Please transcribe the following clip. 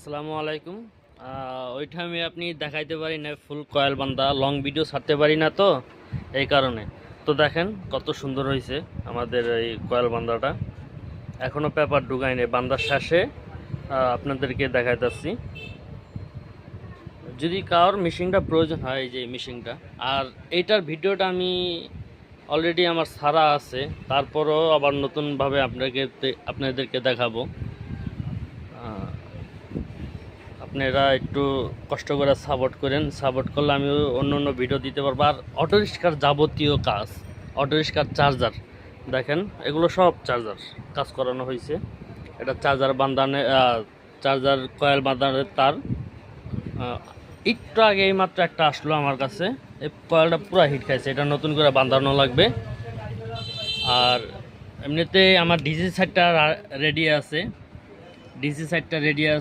আসসালামু আলাইকুম। ওইটা আমি আপনি দেখাইতে পারি না, ফুল কয়েল বান্ধা লং ভিডিও ছাড়তে পারি না, তো এই কারণে। তো দেখেন কত সুন্দর হয়েছে আমাদের এই কয়েল বান্ধাটা। এখনও পেপার ঢুকাইনি, বান্ধার শেষে আপনাদেরকে দেখাইতেছি। যদি কারোর মেশিনটা প্রয়োজন হয়, এই যে মেশিনটা, আর এইটার ভিডিওটা আমি অলরেডি আমার ছাড়া আছে, তারপরও আবার নতুনভাবে আপনাদেরকে দেখাবো। আপনারা একটু কষ্ট করে সাপোর্ট করেন, সাপোর্ট করলে আমি অন্য অন্য ভিডিও দিতে পারবো। আর অটোরিক্সার যাবতীয় কাজ, অটোরিক্সার চার্জার দেখেন, এগুলো সব চার্জার কাজ করানো হয়েছে। এটা চার্জার বান্ধানে, চার্জার কয়েল বাঁধানোর তার। একটু আগে এইমাত্র একটা আসলো আমার কাছে, এই কয়েলটা পুরো হিট খাইছে, এটা নতুন করে বাঁধানো লাগবে। আর এমনিতে আমার ডিসি সাইডটা রেডি আছে, ডিসি সাইডটা রেডি আছে।